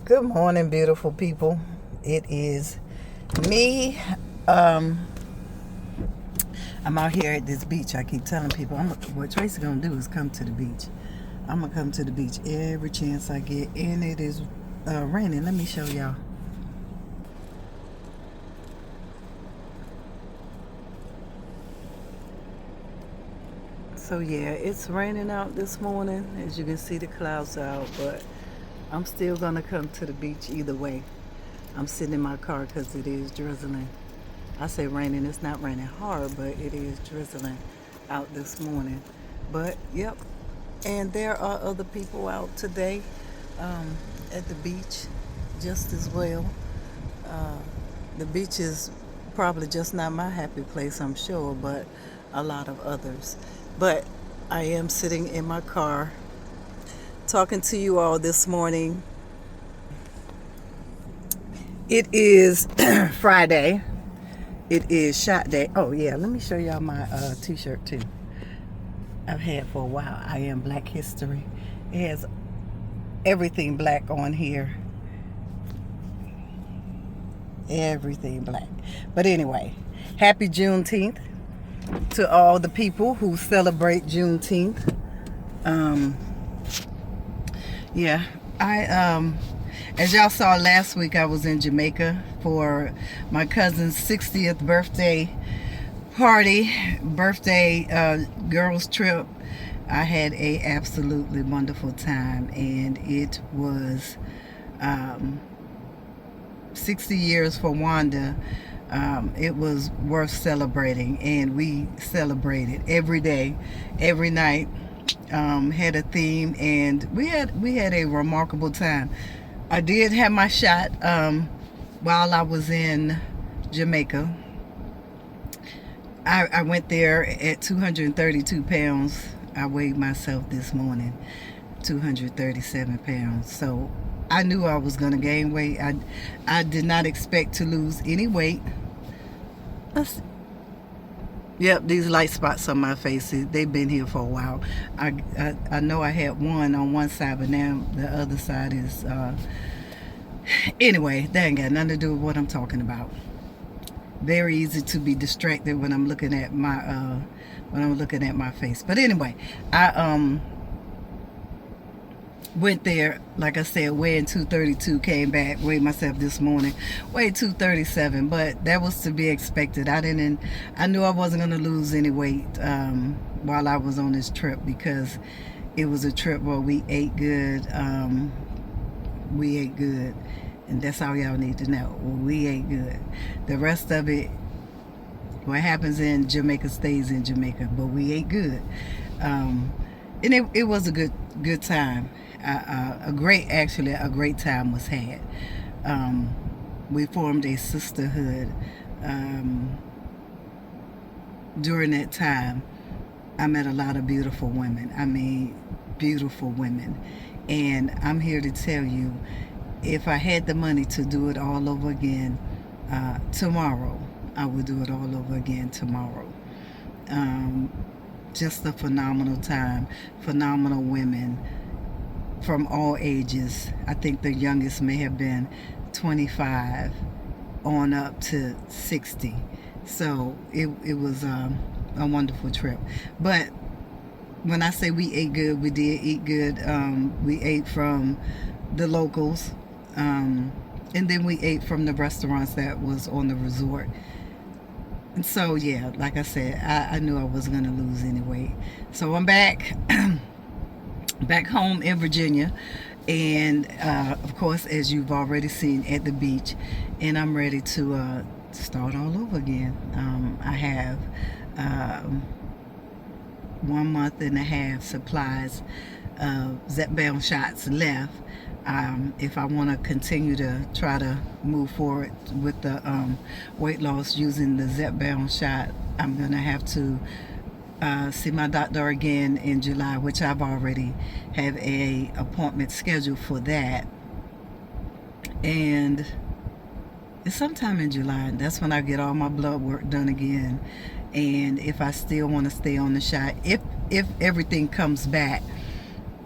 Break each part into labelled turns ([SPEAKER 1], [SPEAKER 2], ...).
[SPEAKER 1] Good morning, beautiful people. It is me. I'm out here at this beach. I keep telling people what Tracy gonna do is come to the beach. I'm gonna come to the beach every chance I get, and it is raining. Let me show y'all. So yeah, it's raining out this morning. As you can see, the clouds are out, but I'm still gonna come to the beach either way. I'm sitting in my car because it is drizzling. I say raining, it's not raining hard, but it is drizzling out this morning. But yep, and there are other people out today at the beach just as well. Uh, the beach is probably just not my happy place, I'm sure, but a lot of others. But I am sitting in my car talking to you all this morning. It is Friday. It is shot day. Oh yeah, let me show y'all my t-shirt too. I've had for a while. I am Black History. It has everything black on here. Everything black. But anyway, happy Juneteenth to all the people who celebrate Juneteenth. Yeah, as y'all saw last week, I was in Jamaica for my cousin's 60th birthday party, girls trip. I had a absolutely wonderful time, and it was 60 years for Wanda. It was worth celebrating, and we celebrated every day, every night. Had a theme, and we had a remarkable time. I did have my shot while I was in Jamaica. I went there at 232 pounds. I weighed myself this morning, 237 pounds. So I knew I was going to gain weight. I did not expect to lose any weight. Yep, these light spots on my face, they've been here for a while. I know I had one on one side, but now the other side is... Anyway, that ain't got nothing to do with what I'm talking about. Very easy to be distracted when I'm looking at my face. But anyway, I went there, like I said, weighing 232, came back, weighed myself this morning, weighed 237, but that was to be expected. I knew I wasn't going to lose any weight while I was on this trip, because it was a trip where we ate good. And that's all y'all need to know. We ate good. The rest of it, what happens in Jamaica stays in Jamaica, but we ate good. And it was a good time. A great time was had. We formed a sisterhood during that time. I met a lot of beautiful women. I mean, beautiful women. And I'm here to tell you, if I had the money to do it all over again tomorrow, I would do it all over again tomorrow. Just a phenomenal time, phenomenal women from all ages. I think the youngest may have been 25 on up to 60. So it was a wonderful trip. But when I say we ate good, we did eat good. We ate from the locals, and then we ate from the restaurants that was on the resort. And so yeah, like I said, I knew I wasn't going to lose any weight. So I'm back back home in Virginia, and of course, as you've already seen, at the beach, and I'm ready to start all over again. I have 1 month and a half supplies of Zepbound shots left. If I want to continue to try to move forward with the weight loss using the Zepbound shot, I'm going to have to see my doctor again in July, which I've already have a appointment scheduled for that. And it's sometime in July, and that's when I get all my blood work done again. And if I still want to stay on the shot, if everything comes back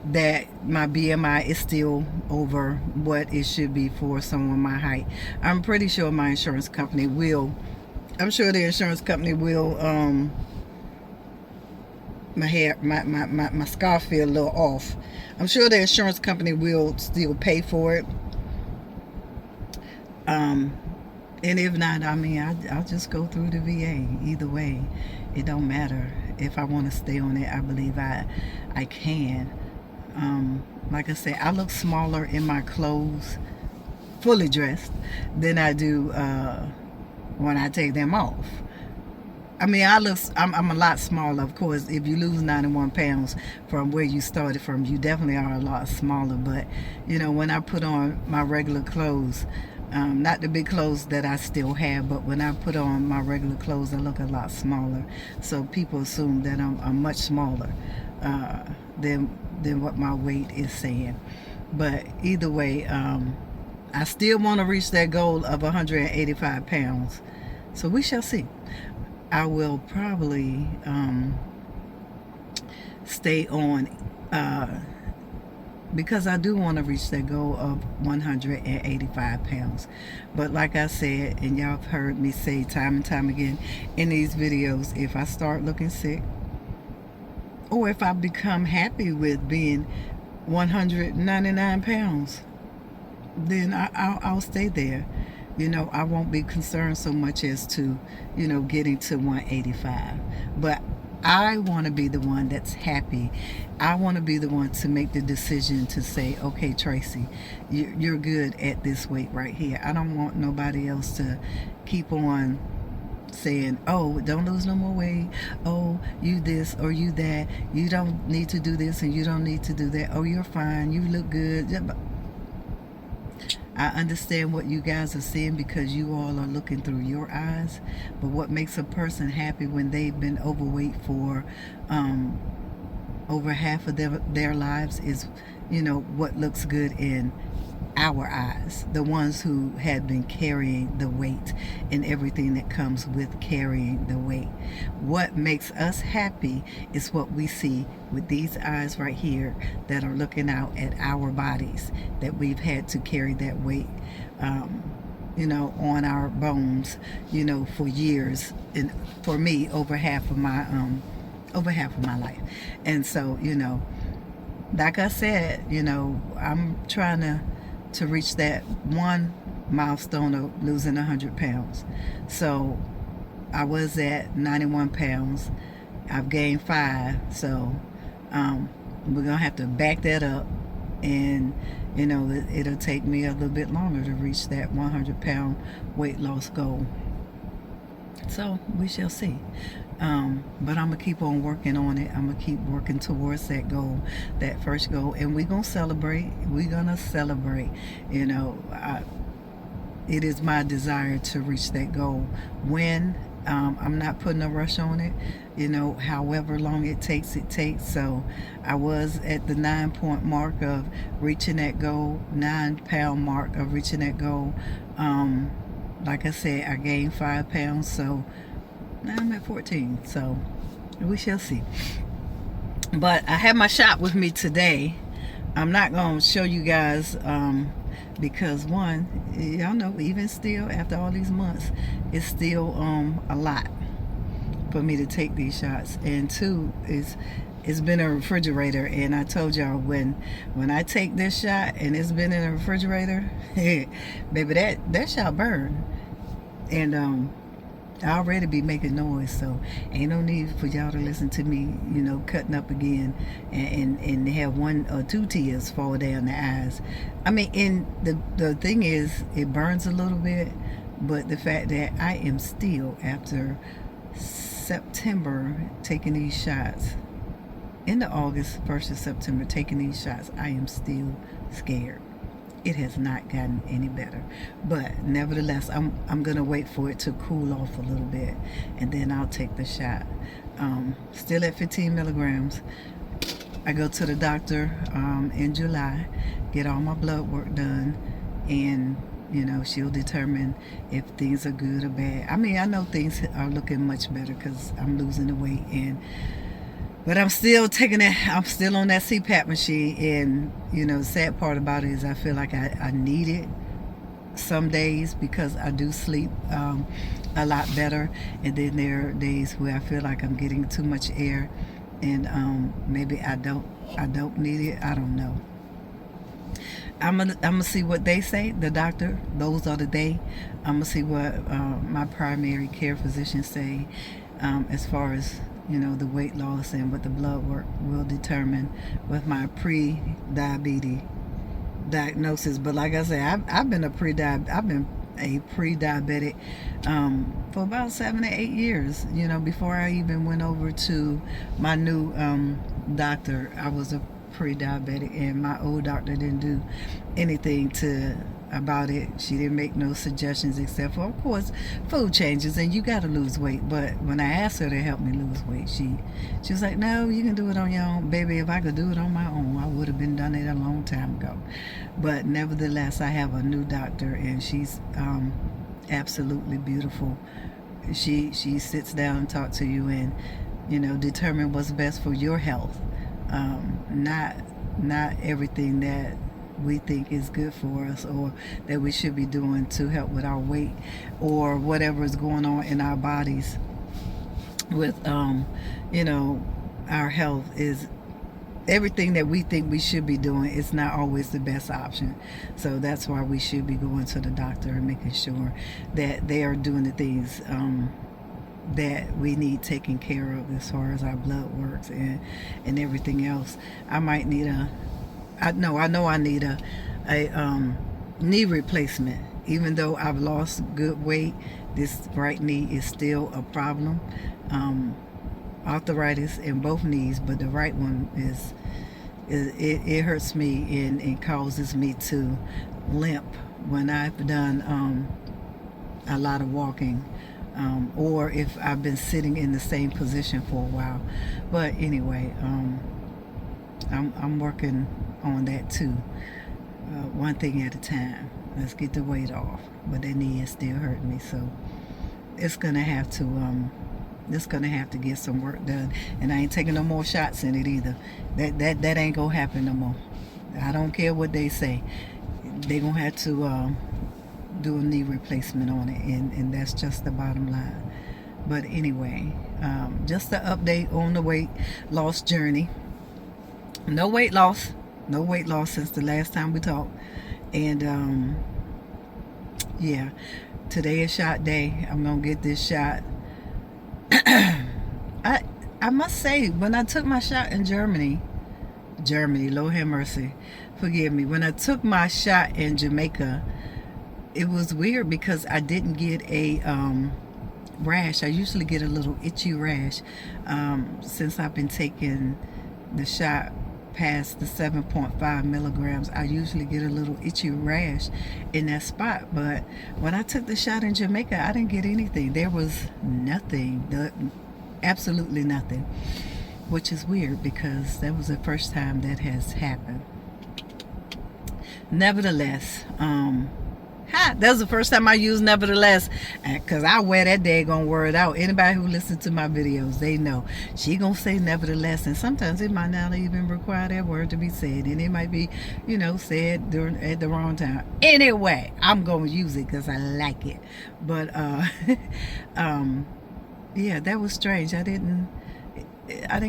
[SPEAKER 1] that my BMI is still over what it should be for someone my height. I'm pretty sure my insurance company will, I'm sure the insurance company will, my hair, my scarf feel a little off. I'm sure the insurance company will still pay for it. And if not, I mean, I'll just go through the VA. Either way, it don't matter. If I want to stay on it, I believe I can. Like I said, I look smaller in my clothes, fully dressed, than I do when I take them off. I mean, I'm a lot smaller. Of course, if you lose 91 pounds from where you started from, you definitely are a lot smaller. But, you know, when I put on my regular clothes, not the big clothes that I still have, but when I put on my regular clothes, I look a lot smaller. So people assume that I'm much smaller than what my weight is saying. But either way, I still want to reach that goal of 185 pounds. So we shall see. I will probably stay on because I do want to reach that goal of 185 pounds. But like I said, and y'all have heard me say time and time again in these videos, if I start looking sick, or if I become happy with being 199 pounds, then I'll stay there. You know, I won't be concerned so much as to, you know, getting to 185. But I want to be the one that's happy. I want to be the one to make the decision to say, okay, Tracy, you're good at this weight right here. I don't want nobody else to keep on saying, oh, don't lose no more weight. Oh, you this or you that. You don't need to do this and you don't need to do that. Oh, you're fine. You look good. I understand what you guys are seeing because you all are looking through your eyes. But what makes a person happy when they've been overweight for over half of their lives is, you know, what looks good in our eyes, the ones who had been carrying the weight and everything that comes with carrying the weight. What makes us happy is what we see with these eyes right here that are looking out at our bodies, that we've had to carry that weight you know, on our bones, you know, for years, and for me over half of my life. And so, you know, like I said, you know, I'm trying to reach that one milestone of losing 100 pounds. So I was at 91 pounds. I've gained 5. So we're going to have to back that up. And, you know, it'll take me a little bit longer to reach that 100 pound weight loss goal. So we shall see. But I'm going to keep on working on it. I'm going to keep working towards that goal, that first goal. And we're going to celebrate. We're going to celebrate. You know, it is my desire to reach that goal. When I'm not putting a rush on it, you know, however long it takes, it takes. So I was at the 9-point mark of reaching that goal, 9-pound mark of reaching that goal. Like I said, I gained 5 pounds, so now I'm at 14, so we shall see. But I have my shot with me today. I'm not going to show you guys because one, y'all know, even still after all these months, it's still a lot for me to take these shots. And two, it's been a refrigerator, and I told y'all when I take this shot and it's been in a refrigerator, baby, that shot burn. And I already be making noise, so ain't no need for y'all to listen to me, you know, cutting up again and have 1 or 2 tears fall down the eyes. I mean, and the thing is, it burns a little bit, but the fact that I am still, after September, taking these shots, into August, 1st of September, taking these shots, I am still scared. It has not gotten any better, but nevertheless, I'm gonna wait for it to cool off a little bit, and then I'll take the shot. Still at 15 milligrams. I go to the doctor in July, get all my blood work done, and you know, she'll determine if things are good or bad. I mean, I know things are looking much better because I'm losing the weight, and But I'm still taking that. I'm still on that CPAP machine, and the sad part about it is I feel like I need it some days because I do sleep a lot better, and then there are days where I feel like I'm getting too much air, and maybe I don't need it. I don't know. I'm gonna see what they say. The doctor, those are the they. I'm gonna see what my primary care physician say as far as the weight loss, and what the blood work will determine with my pre-diabetes diagnosis. But like I said, I've been a pre-diabetic for about 7 or 8 years. Before I even went over to my new doctor, I was a pre-diabetic, and my old doctor didn't do anything about it. She didn't make no suggestions except for, of course, food changes, and you got to lose weight. But when I asked her to help me lose weight, she was like, no, you can do it on your own. Baby, if I could do it on my own, I would have been done it a long time ago. But nevertheless, I have a new doctor, and she's absolutely beautiful. She sits down and talks to you, and determine what's best for your health. Not everything that we think is good for us, or that we should be doing to help with our weight, or whatever is going on in our bodies with our health. Is everything that we think we should be doing is not always the best option. So that's why we should be going to the doctor and making sure that they are doing the things that we need taken care of as far as our blood works and everything else. I might need I know I need a knee replacement. Even though I've lost good weight, this right knee is still a problem. Arthritis in both knees, but the right one it hurts me, and causes me to limp when I've done a lot of walking, or if I've been sitting in the same position for a while. But anyway, I'm working on that too, one thing at a time. Let's get the weight off, but that knee is still hurting me, so it's gonna have to get some work done. And I ain't taking no more shots in it either. That ain't gonna happen no more. I don't care what they say. They gonna have to do a knee replacement on it, and that's just the bottom line. But anyway, just an update on the weight loss journey. No weight loss since the last time we talked. And yeah, today is shot day. I'm gonna get this shot. I must say, when I took my shot in Germany, Lord have mercy, forgive me. When I took my shot in Jamaica, it was weird because I didn't get a rash. I usually get a little itchy rash. Since I've been taking the shot past the 7.5 milligrams, I usually get a little itchy rash in that spot. But when I took the shot in Jamaica, I didn't get anything. There was nothing, absolutely nothing, which is weird because that was the first time that has happened. Nevertheless, that was the first time I used nevertheless, because I wear that daggone word out. Anybody who listens to my videos, they know she gonna say nevertheless, and sometimes it might not even require that word to be said, and it might be said at the wrong time. Anyway, I'm gonna use it because I like it. But yeah, that was strange. I didn't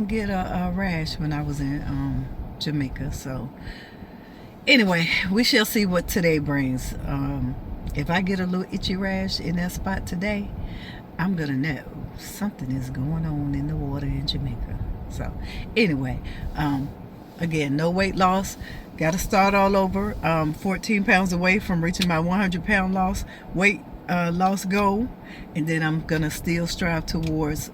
[SPEAKER 1] get a rash when I was in Jamaica. So anyway, we shall see what today brings. If I get a little itchy rash in that spot today, I'm gonna know something is going on in the water in Jamaica. So anyway, again, no weight loss. Got to start all over. 14 pounds away from reaching my 100-pound weight loss goal, and then I'm gonna still strive towards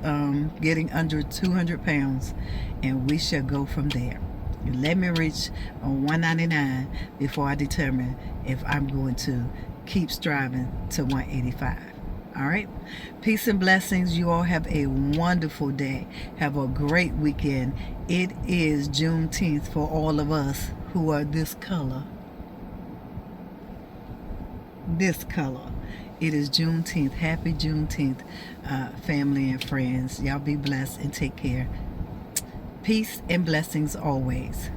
[SPEAKER 1] getting under 200 pounds, and we shall go from there. Let me reach 199 before I determine if I'm going to keep striving to 185. All right, peace and blessings. You all have a wonderful day. Have a great weekend. It is Juneteenth for all of us who are this color. It is Juneteenth. Happy Juneteenth, family and friends. Y'all be blessed and take care. Peace and blessings always.